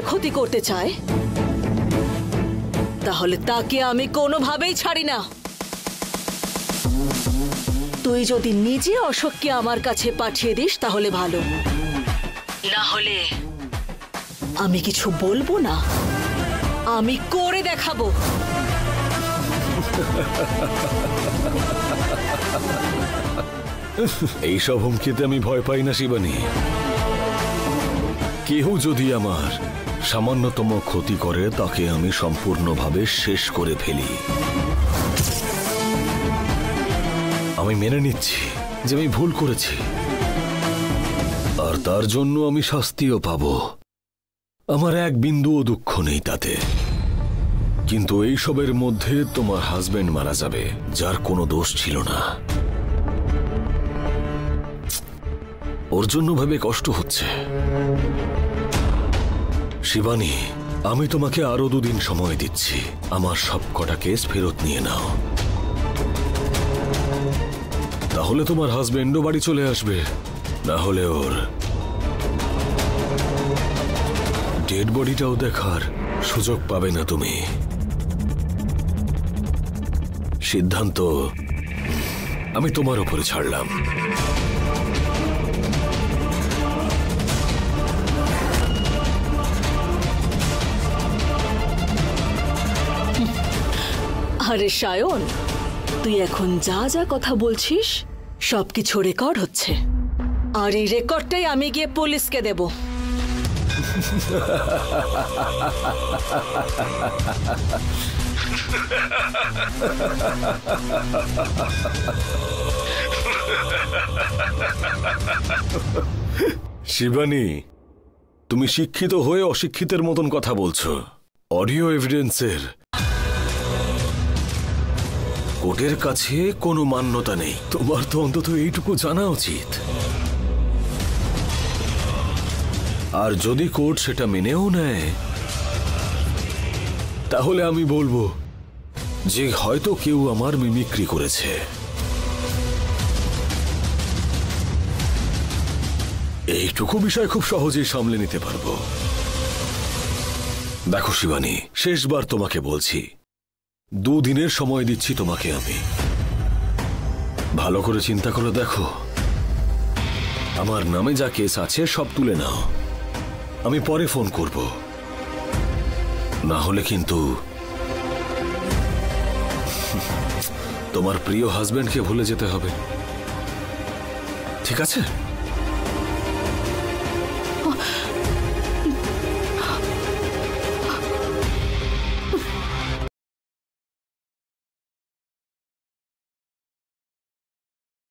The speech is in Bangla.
ক্ষতি করতে চায় তাহলে তাকে আমি কোনোভাবেই ছাড়ি না। তুই যদি নিজে অশোককে আমার কাছে পাঠিয়ে দিস তাহলে ভালো, না হলে আমি কিছু বলবো না, আমি করে দেখাবো। এইসব হুমকিতে আমি ভয় পাই না শিবানী। কেউ যদি আমার সামান্যতম ক্ষতি করে তাকে আমি সম্পূর্ণভাবে শেষ করে ফেলি। আমি মেনে নিচ্ছি যে আমি ভুল করেছি, আর তার জন্য আমি শাস্তিও পাব। আমার এক বিন্দুও দুঃখ নেই তাতে। কিন্তু এইসবের মধ্যে তোমার হাজবেন্ড মারা যাবে, যার কোনো দোষ ছিল না। ওর জন্য ভেবে কষ্ট হচ্ছে। শিবানী, আমি তোমাকে আরো 2 দিন সময় দিচ্ছি। আমার সবকটা কেস ফেরত নিয়ে নাও, তাহলে তোমার হাজবেন্ডও বাড়ি চলে আসবে। না হলে ওর ডেড বডিটাও দেখার সুযোগ পাবে না তুমি। সিদ্ধান্ত আমি তোমার উপরে ছাড়লাম। আরে সায়ন, তুই এখন যা যা কথা বলছিস সবকিছু রেকর্ড হচ্ছে, আর এই রেকর্ডটাই আমি গিয়ে পুলিশকে দেব। শিবানী, তুমি শিক্ষিত হয়ে অশিক্ষিতের মতন কথা বলছো। অডিও এভিডেন্সের কোর্টের কাছে কোনো মান্যতা নেই। তোমার তো অন্তত এইটুকু জানা উচিত। আর যদি কোর্ট সেটা মেনেও নেয় তাহলে আমি বলবো যে হয়তো কেউ আমার মিমিক্রি করেছে। এইটুকু বিষয় খুব সহজেই সামলে নিতে পারবো। দেখো শিবানী, শেষবার তোমাকে বলছি, 2 দিনের সময় দিচ্ছি তোমাকে আমি। ভালো করে চিন্তা করে দেখো, আমার নামে যা কেস আছে সব তুলে নাও। আমি পরে ফোন করব, না হলে কিন্তু তোমার প্রিয় হাজবেন্ডকে ভুলে যেতে হবে। ঠিক আছে?